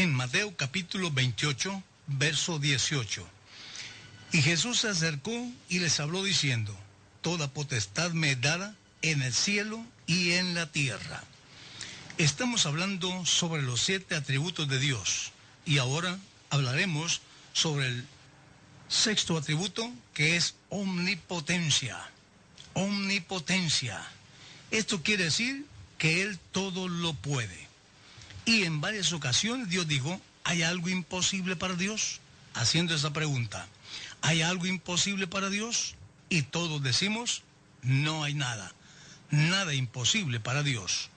en Mateo capítulo 28, verso 18. Y Jesús se acercó y les habló diciendo: toda potestad me es dada en el cielo y en la tierra. Estamos hablando sobre los 7 atributos de Dios y ahora hablaremos sobre el 6º atributo, que es omnipotencia. Omnipotencia. Esto quiere decir que Él todo lo puede. Y en varias ocasiones Dios dijo: ¿hay algo imposible para Dios? Haciendo esa pregunta: ¿hay algo imposible para Dios? Y todos decimos: no hay nada. Nada imposible para Dios.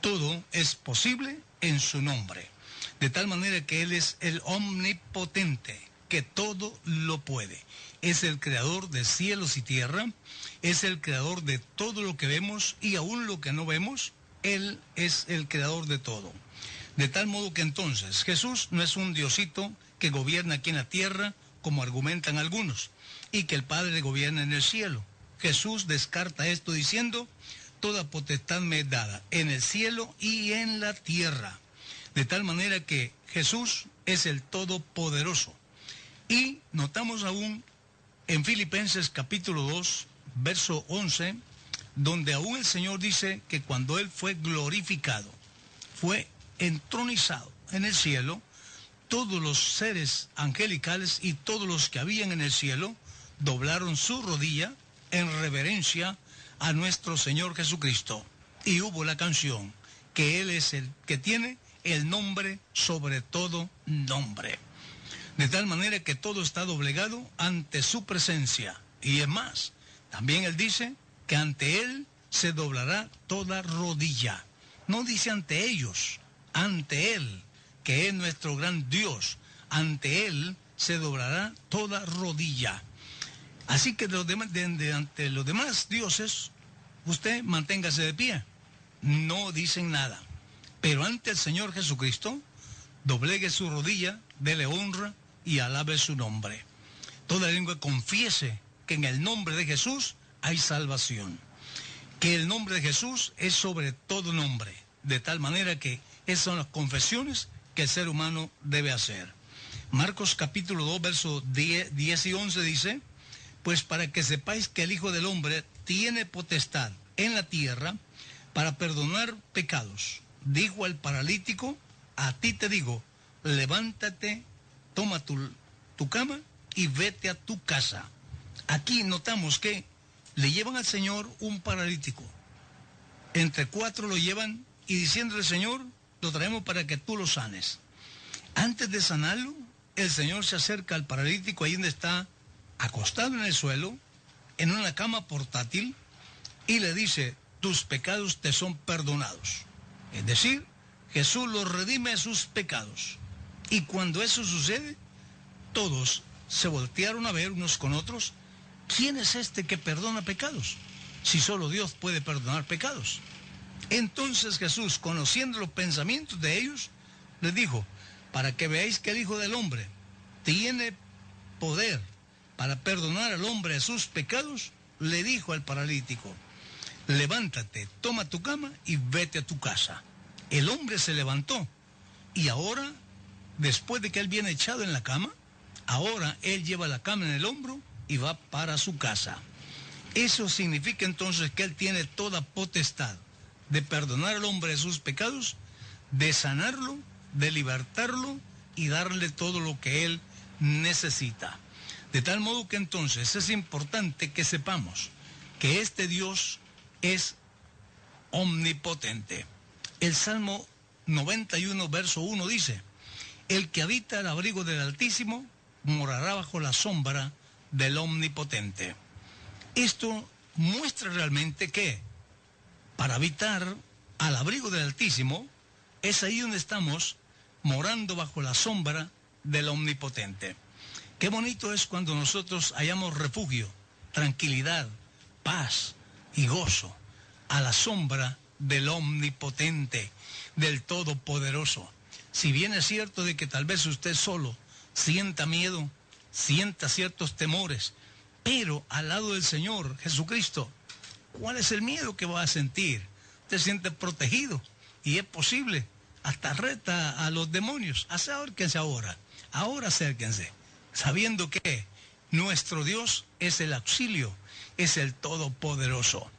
Todo es posible en su nombre. De tal manera que Él es el omnipotente, que todo lo puede. Es el creador de cielos y tierra, es el creador de todo lo que vemos y aún lo que no vemos. Él es el creador de todo. De tal modo que entonces Jesús no es un diosito que gobierna aquí en la tierra, como argumentan algunos, y que el Padre gobierna en el cielo. Jesús descarta esto diciendo: toda potestad me es dada en el cielo y en la tierra. De tal manera que Jesús es el Todopoderoso. Y notamos aún en Filipenses capítulo 2, verso 11, donde aún el Señor dice que cuando Él fue glorificado, fue entronizado en el cielo, todos los seres angelicales y todos los que habían en el cielo doblaron su rodilla en reverencia a nuestro Señor Jesucristo. Y hubo la canción, que Él es el que tiene el nombre sobre todo nombre. De tal manera que todo está doblegado ante su presencia. Y es más, también Él dice que ante Él se doblará toda rodilla. No dice ante ellos, ante Él, que es nuestro gran Dios. Ante Él se doblará toda rodilla. Así que ante los demás dioses, usted manténgase de pie. No dicen nada. Pero ante el Señor Jesucristo, doblegue su rodilla, dele honra y alabe su nombre. Toda lengua confiese que en el nombre de Jesús hay salvación. Que el nombre de Jesús es sobre todo nombre. De tal manera que esas son las confesiones que el ser humano debe hacer. Marcos capítulo 2, versos 10 y 11 dice: pues para que sepáis que el Hijo del Hombre tiene potestad en la tierra para perdonar pecados. Dijo al paralítico: a ti te digo, levántate, toma tu cama y vete a tu casa. Aquí notamos que le llevan al Señor un paralítico. Entre 4 lo llevan y diciéndole: Señor, lo traemos para que tú lo sanes. Antes de sanarlo, el Señor se acerca al paralítico ahí donde está acostado en el suelo, en una cama portátil, y le dice: tus pecados te son perdonados. Es decir, Jesús los redime de sus pecados. Y cuando eso sucede, todos se voltearon a ver unos con otros: ¿quién es este que perdona pecados? Si solo Dios puede perdonar pecados. Entonces Jesús, conociendo los pensamientos de ellos, les dijo: para que veáis que el Hijo del Hombre tiene poder para perdonar al hombre de sus pecados, le dijo al paralítico: levántate, toma tu cama y vete a tu casa. El hombre se levantó y ahora, después de que él viene echado en la cama, ahora él lleva la cama en el hombro y va para su casa. Eso significa entonces que él tiene toda potestad de perdonar al hombre de sus pecados, de sanarlo, de libertarlo y darle todo lo que él necesita. De tal modo que entonces es importante que sepamos que este Dios es omnipotente. El Salmo 91, verso 1 dice: el que habita al abrigo del Altísimo morará bajo la sombra del Omnipotente. Esto muestra realmente que para habitar al abrigo del Altísimo es ahí donde estamos morando bajo la sombra del Omnipotente. Qué bonito es cuando nosotros hallamos refugio, tranquilidad, paz y gozo a la sombra del Omnipotente, del Todopoderoso. Si bien es cierto de que tal vez usted solo sienta miedo, sienta ciertos temores, pero al lado del Señor Jesucristo, ¿cuál es el miedo que va a sentir? Usted se siente protegido y es posible hasta reta a los demonios, acérquense ahora acérquense, sabiendo que nuestro Dios es el auxilio, es el Todopoderoso.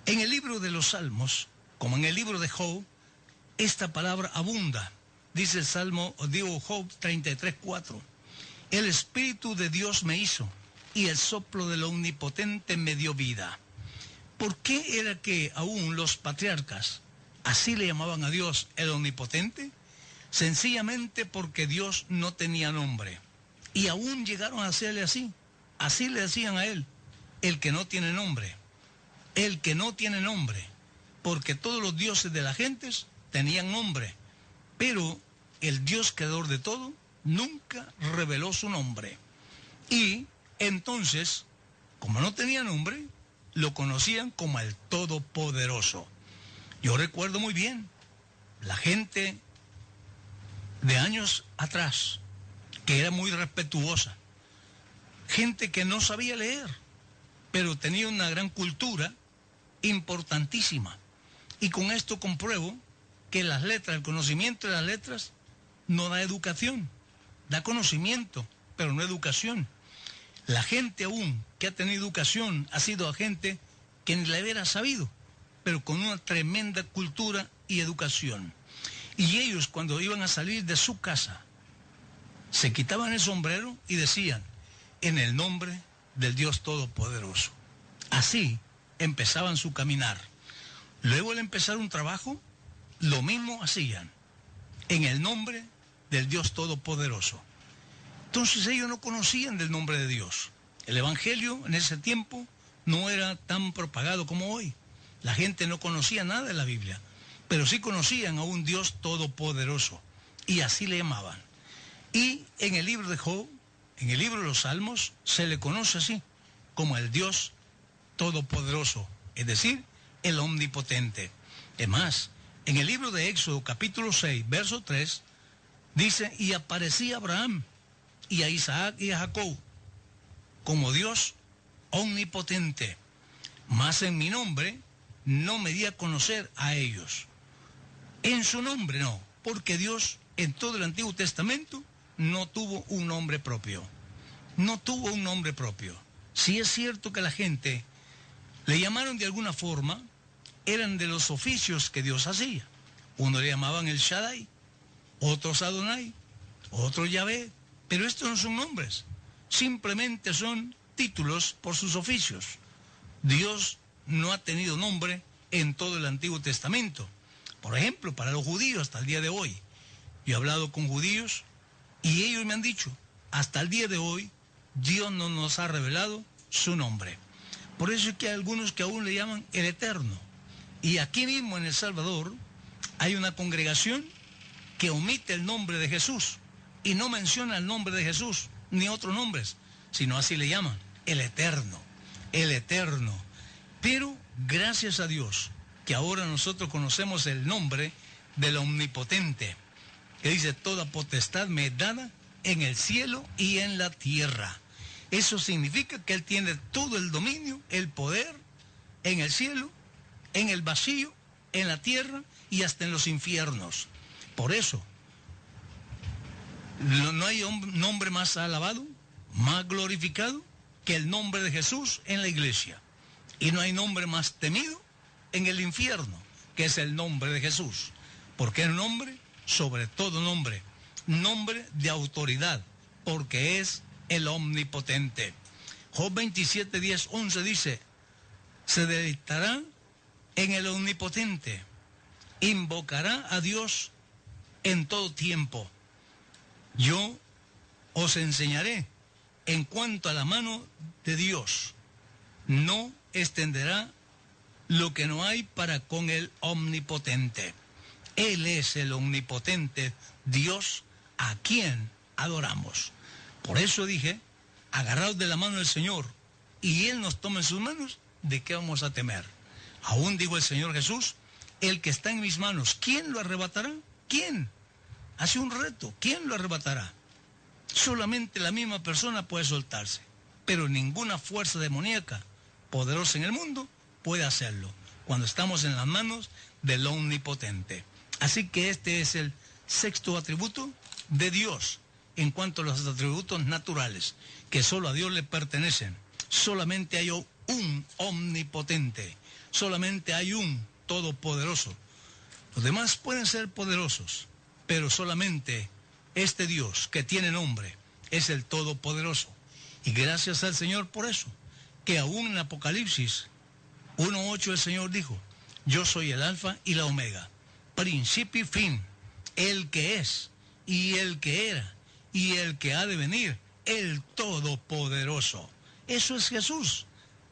En el libro de los Salmos, como en el libro de Job, esta palabra abunda. Dice el Salmo, Job 33:4. El Espíritu de Dios me hizo y el soplo del Omnipotente me dio vida. ¿Por qué era que aún los patriarcas así le llamaban a Dios el Omnipotente? Sencillamente porque Dios no tenía nombre. Y aún llegaron a hacerle así. Así le decían a él, el que no tiene nombre. El que no tiene nombre. Porque todos los dioses de las gentes tenían nombre. Pero el Dios creador de todo nunca reveló su nombre. Y entonces, como no tenía nombre, lo conocían como el Todopoderoso. Yo recuerdo muy bien la gente de años atrás, que era muy respetuosa, gente que no sabía leer, pero tenía una gran cultura importantísima. Y con esto compruebo que las letras, el conocimiento de las letras, no da educación, da conocimiento, pero no educación. La gente aún que ha tenido educación ha sido gente que ni la hubiera sabido, pero con una tremenda cultura y educación. Y ellos, cuando iban a salir de su casa, se quitaban el sombrero y decían, en el nombre del Dios Todopoderoso. Así empezaban su caminar. Luego al empezar un trabajo, lo mismo hacían, en el nombre del Dios Todopoderoso. Entonces ellos no conocían del nombre de Dios. El Evangelio en ese tiempo no era tan propagado como hoy. La gente no conocía nada de la Biblia, pero sí conocían a un Dios todopoderoso, y así le llamaban. Y en el libro de Job, en el libro de los Salmos, se le conoce así, como el Dios todopoderoso, es decir, el omnipotente. Es más, en el libro de Éxodo, capítulo 6, verso 3, dice, y aparecía Abraham, y a Isaac y a Jacob, como Dios omnipotente, mas en mi nombre no me di a conocer a ellos. En su nombre no, porque Dios en todo el Antiguo Testamento no tuvo un nombre propio. No tuvo un nombre propio. Si es cierto que la gente le llamaron de alguna forma, eran de los oficios que Dios hacía. Uno le llamaban el Shaddai, otros Adonai, otros Yahvé, pero estos no son nombres, simplemente son títulos por sus oficios. Dios no ha tenido nombre en todo el Antiguo Testamento. Por ejemplo, para los judíos hasta el día de hoy. Yo he hablado con judíos y ellos me han dicho, hasta el día de hoy, Dios no nos ha revelado su nombre. Por eso es que hay algunos que aún le llaman el Eterno. Y aquí mismo en El Salvador hay una congregación que omite el nombre de Jesús y no menciona el nombre de Jesús ni otros nombres, sino así le llaman, el Eterno, el Eterno. Pero gracias a Dios que ahora nosotros conocemos el nombre del Omnipotente, que dice, toda potestad me es dada en el cielo y en la tierra. Eso significa que Él tiene todo el dominio, el poder en el cielo, en el vacío, en la tierra y hasta en los infiernos. Por eso, no hay nombre más alabado, más glorificado que el nombre de Jesús en la iglesia. Y no hay nombre más temido en el infierno, que es el nombre de Jesús. Porque es un nombre sobre todo nombre, nombre de autoridad, porque es el omnipotente. Job 27, 10, 11 dice, se deleitará en el omnipotente, invocará a Dios en todo tiempo. Yo os enseñaré en cuanto a la mano de Dios. No extenderá lo que no hay para con el omnipotente. Él es el omnipotente Dios a quien adoramos. Por eso dije, agarraos de la mano del Señor y Él nos toma en sus manos, ¿de qué vamos a temer? Aún dijo el Señor Jesús, el que está en mis manos, ¿quién lo arrebatará? ¿Quién? Hace un reto, ¿quién lo arrebatará? Solamente la misma persona puede soltarse, pero ninguna fuerza demoníaca poderosa en el mundo puede hacerlo cuando estamos en las manos del omnipotente. Así que este es el sexto atributo de Dios en cuanto a los atributos naturales, que solo a Dios le pertenecen. Solamente hay un omnipotente, solamente hay un todopoderoso. Los demás pueden ser poderosos, pero solamente este Dios que tiene nombre es el todopoderoso. Y gracias al Señor por eso, que aún en Apocalipsis 1:8 el Señor dijo: yo soy el alfa y la omega, principio y fin, el que es, y el que era, y el que ha de venir, el todopoderoso. Eso es Jesús,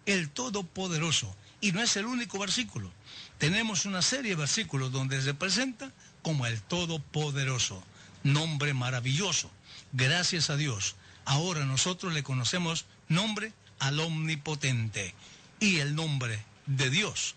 el todopoderoso. Y no es el único versículo. Tenemos una serie de versículos donde se presenta como el todopoderoso. Nombre maravilloso. Gracias a Dios. Ahora nosotros le conocemos nombre al omnipotente. Y el nombre de Dios